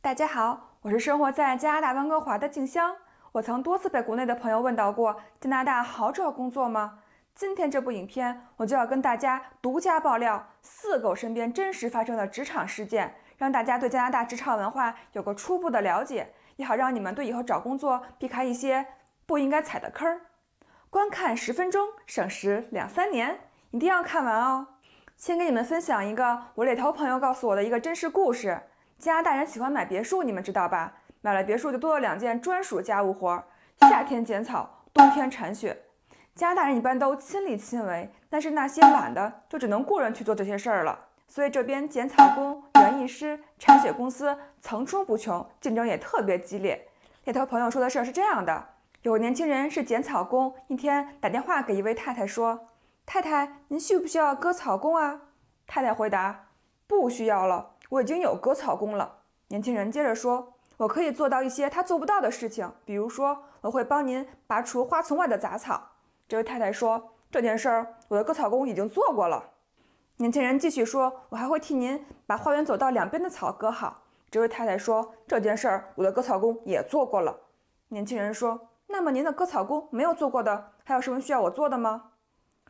大家好，我是生活在加拿大温哥华的静香。我曾多次被国内的朋友问到过，加拿大好找工作吗？今天这部影片，我就要跟大家独家爆料4个我身边真实发生的职场事件，让大家对加拿大职场文化有个初步的了解，也好让你们对以后找工作避开一些不应该踩的坑儿。观看10分钟，省时2、3年，一定要看完哦。先给你们分享一个我猎头朋友告诉我的一个真实故事。加拿大人喜欢买别墅，你们知道吧？买了别墅就多了2件专属家务活：夏天剪草，冬天铲雪。加拿大人一般都亲力亲为，但是那些懒的就只能雇人去做这些事儿了。所以这边剪草工、园艺师、铲雪公司层出不穷，竞争也特别激烈。猎头朋友说的事儿是这样的：有个年轻人是剪草工，一天打电话给一位太太说：“太太，您需不需要割草工啊？”太太回答：“不需要了，我已经有割草工了。”年轻人接着说：“我可以做到一些他做不到的事情，比如说我会帮您拔除花丛外的杂草。”这位太太说：“这件事儿我的割草工已经做过了。”年轻人继续说：“我还会替您把花园走道两边的草割好。”这位太太说：“这件事儿我的割草工也做过了。”年轻人说：“那么您的割草工没有做过的，还有什么需要我做的吗？”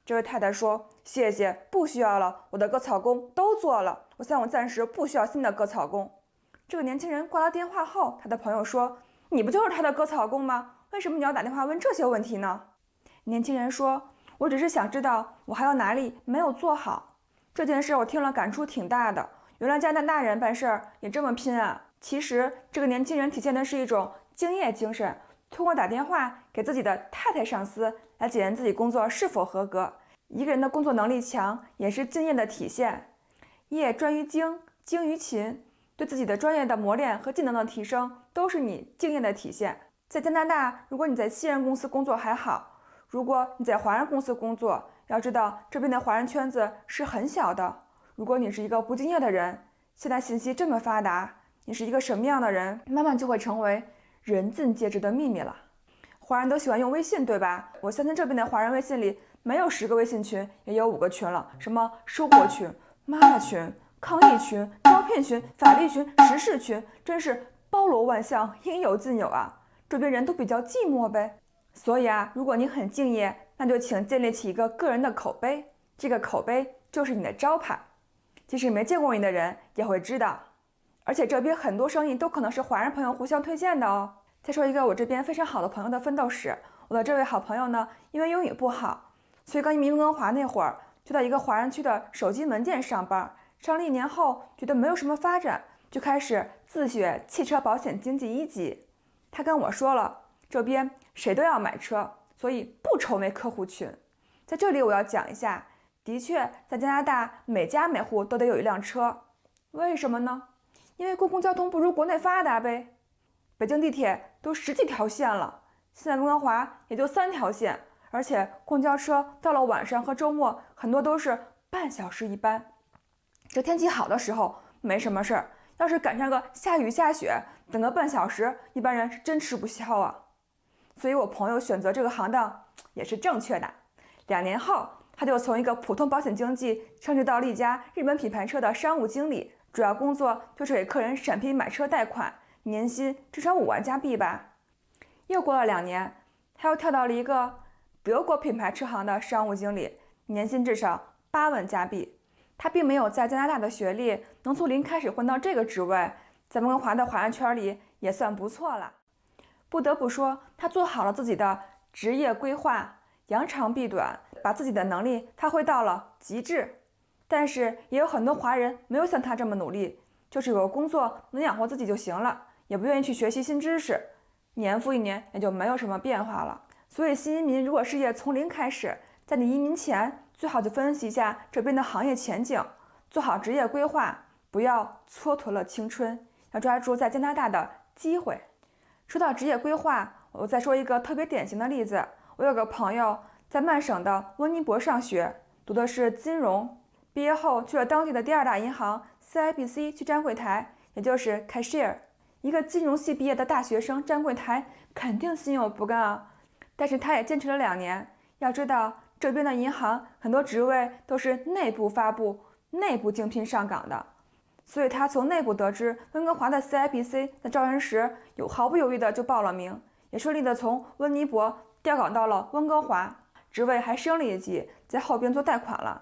这位太太说：“谢谢，不需要了，我的割草工都做了。我暂时不需要新的割草工。”这个年轻人挂了电话后，他的朋友说：“你不就是他的割草工吗？为什么你要打电话问这些问题呢？”年轻人说：“我只是想知道我还有哪里没有做好。”这件事我听了感触挺大的，原来加拿大人办事儿也这么拼啊！其实这个年轻人体现的是一种敬业精神，通过打电话给自己的太太上司来检验自己工作是否合格。一个人的工作能力强，也是敬业的体现。业专于精，精于勤，对自己的专业的磨练和技能的提升，都是你敬业的体现。在加拿大，如果你在西人公司工作还好，如果你在华人公司工作，要知道这边的华人圈子是很小的。如果你是一个不敬业的人，现在信息这么发达，你是一个什么样的人，慢慢就会成为人尽皆知的秘密了。华人都喜欢用微信，对吧？我相信这边的华人微信里没有10个微信群，也有5个群了，什么生活群、妈妈群、抗疫群、招聘群、法律群、时事群，真是包罗万象，应有尽有啊！这边人都比较寂寞呗。所以啊，如果你很敬业，那就请建立起一个个人的口碑，这个口碑就是你的招牌，即使没见过你的人也会知道。而且这边很多生意都可能是华人朋友互相推荐的哦。再说一个我这边非常好的朋友的奋斗史。我的这位好朋友呢，因为英语不好，所以刚移民温哥华那会儿，就在一个华人区的手机门店上班。上了1年后，觉得没有什么发展，就开始自学汽车保险经纪1级。他跟我说了，这边谁都要买车，所以不愁没客户群。在这里我要讲一下，的确在加拿大每家每户都得有一辆车。为什么呢？因为公共交通不如国内发达呗。北京地铁都10几条线了，现在温哥华也就3条线，而且公交车到了晚上和周末很多都是半小时一班。这天气好的时候没什么事儿，要是赶上个下雨下雪，等个半小时，一般人是真吃不消啊。所以我朋友选择这个行当也是正确的。2年后，他就从一个普通保险经纪升职到了一家日本品牌车的商务经理，主要工作就是给客人审批买车贷款，年薪至少5万加币吧。又过了2年，他又跳到了一个德国品牌车行的商务经理，年薪至少8万加币。他并没有在加拿大的学历，能从零开始混到这个职位，在温哥华的华人圈里也算不错了。不得不说，他做好了自己的职业规划，扬长避短，把自己的能力发挥到了极致。但是也有很多华人没有像他这么努力，就是有个工作能养活自己就行了，也不愿意去学习新知识，年复一年也就没有什么变化了。所以新移民如果事业从零开始，在你移民前最好就分析一下这边的行业前景，做好职业规划，不要蹉跎了青春，要抓住在加拿大的机会。说到职业规划，我再说一个特别典型的例子。我有个朋友在曼省的温尼伯上学，读的是金融，毕业后去了当地的第2大银行 CIBC 去站柜台，也就是 cashier。一个金融系毕业的大学生站柜台肯定心有不甘啊，但是他也坚持了2年。要知道这边的银行很多职位都是内部发布、内部竞聘上岗的，所以他从内部得知温哥华的 CIBC 在招人时毫不犹豫的就报了名，也顺利的从温尼伯调岗到了温哥华，职位还升了一级，在后边做贷款了。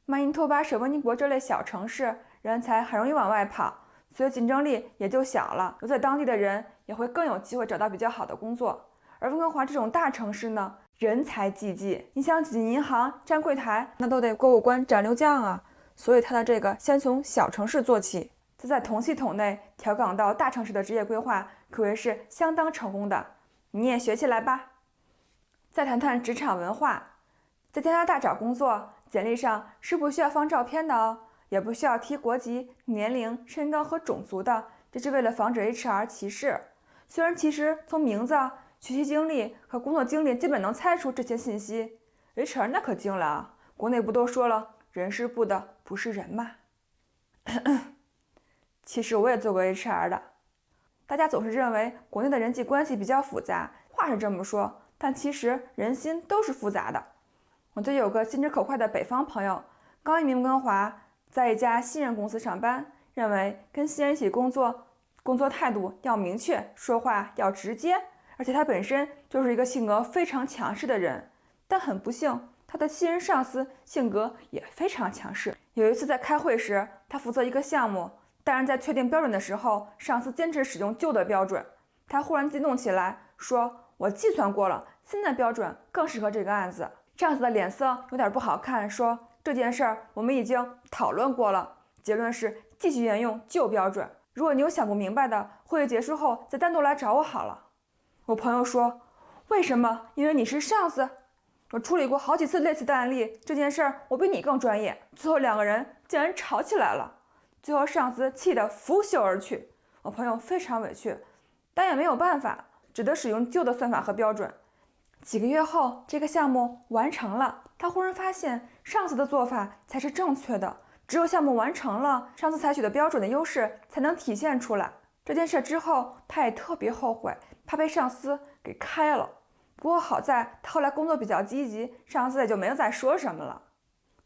曼尼托巴省温尼伯这类小城市，人才很容易往外跑，所以竞争力也就小了，留在当地的人也会更有机会找到比较好的工作。而温哥华这种大城市呢，人才济济，你想挤进银行站柜台，那都得过关斩六将啊。所以他的这个先从小城市做起，再在同系统内调岗到大城市的职业规划，可谓是相当成功的。你也学起来吧。再谈谈职场文化，在加拿大找工作，简历上是不需要放照片的哦，也不需要提国籍、年龄、身高和种族的，这是为了防止 HR 歧视。虽然其实从名字、学习经历和工作经历基本能猜出这些信息， HR 那可精了啊！国内不都说了，人事部的不是人吗？其实我也做过 HR 的。大家总是认为国内的人际关系比较复杂，话是这么说，但其实人心都是复杂的。我就有个心直口快的北方朋友，刚移民温哥华，在一家新人公司上班，认为跟新人一起工作态度要明确，说话要直接，而且他本身就是一个性格非常强势的人。但很不幸，他的新人上司性格也非常强势。有一次在开会时，他负责一个项目，但是在确定标准的时候，上司坚持使用旧的标准。他忽然激动起来，说：“我计算过了，新的标准更适合这个案子。”上司的脸色有点不好看，说：“这件事我们已经讨论过了，结论是继续沿用旧标准。如果你有想不明白的，会议结束后再单独来找我好了。”我朋友说：“为什么？因为你是上司。我处理过好几次类似的案例，这件事我比你更专业。”最后两个人竟然吵起来了，最后上司气得拂袖而去。我朋友非常委屈，但也没有办法，只得使用旧的算法和标准。几个月后，这个项目完成了，他忽然发现上司的做法才是正确的，只有项目完成了，上司采取的标准的优势才能体现出来。这件事之后，他也特别后悔，怕被上司给开了。不过好在他后来工作比较积极，上司也就没有再说什么了。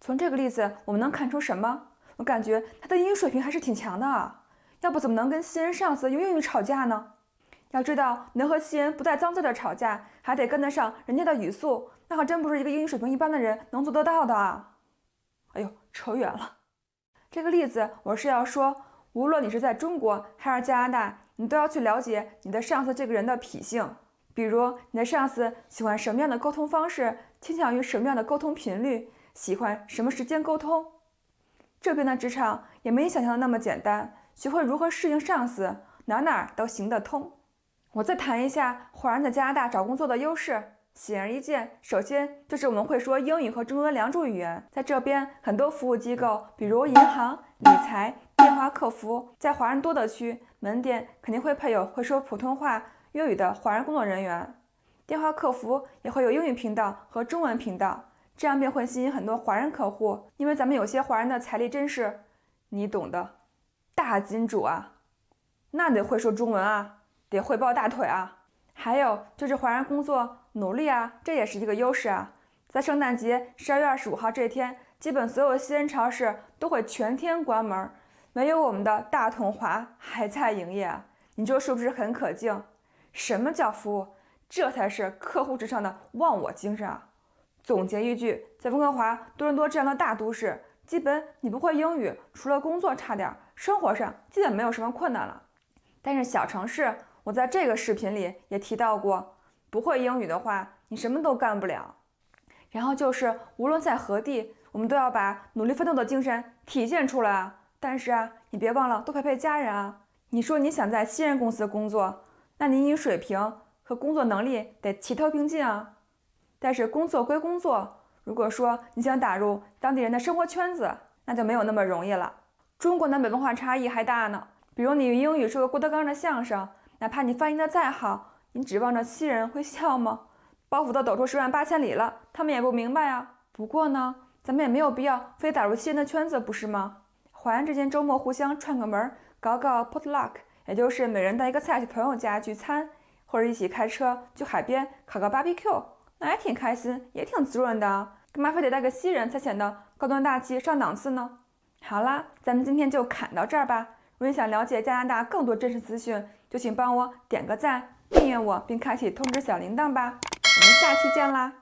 从这个例子我们能看出什么？我感觉他的英语水平还是挺强的啊，要不怎么能跟新人上司用英语吵架呢？要知道，能和新人不带脏字的吵架，还得跟得上人家的语速，那可真不是一个英语水平一般的人能做得到的啊！哎呦，扯远了。这个例子我是要说，无论你是在中国还是加拿大，你都要去了解你的上司这个人的脾性。比如，你的上司喜欢什么样的沟通方式，倾向于什么样的沟通频率，喜欢什么时间沟通。这边的职场也没你想象的那么简单，学会如何适应上司，哪都行得通。我再谈一下华人在加拿大找工作的优势。显而易见，首先就是我们会说英语和中文两种语言。在这边，很多服务机构，比如银行、理财、电话客服，在华人多的区，门店肯定会配有会说普通话、粤语的华人工作人员。电话客服也会有英语频道和中文频道，这样便会吸引很多华人客户。因为咱们有些华人的财力真是，你懂的，大金主啊，那得会说中文啊。得会抱大腿啊！还有就是华人工作努力啊，这也是一个优势啊。在圣诞节12月25号这天，基本所有西人超市都会全天关门，唯有我们的大统华还在营业啊。你说是不是很可敬？什么叫服务？这才是客户至上的忘我精神啊！总结一句，在温哥华、多伦多这样的大都市，基本你不会英语，除了工作差点，生活上基本没有什么困难了。但是小城市，我在这个视频里也提到过，不会英语的话，你什么都干不了。然后就是无论在何地，我们都要把努力奋斗的精神体现出来啊。但是啊，你别忘了多陪陪家人啊。你说你想在新人公司工作，那你英语水平和工作能力得齐头并进啊。但是工作归工作，如果说你想打入当地人的生活圈子，那就没有那么容易了。中国南北文化差异还大呢。比如你英语说个郭德纲的相声，哪怕你翻译的再好，你指望着西人会笑吗？包袱都抖出10万8千里了，他们也不明白啊。不过呢，咱们也没有必要非打入西人的圈子，不是吗？华人之间周末互相串个门，搞搞 potluck， 也就是每人带一个菜去朋友家聚餐，或者一起开车去海边烤个 barbecue， 那也挺开心，也挺滋润的啊。干嘛非得带个西人才显得高端大气上档次呢？好啦，咱们今天就侃到这儿吧。如果你想了解加拿大更多真实资讯，就请帮我点个赞、订阅我，并开启通知小铃铛吧。我们下期见啦！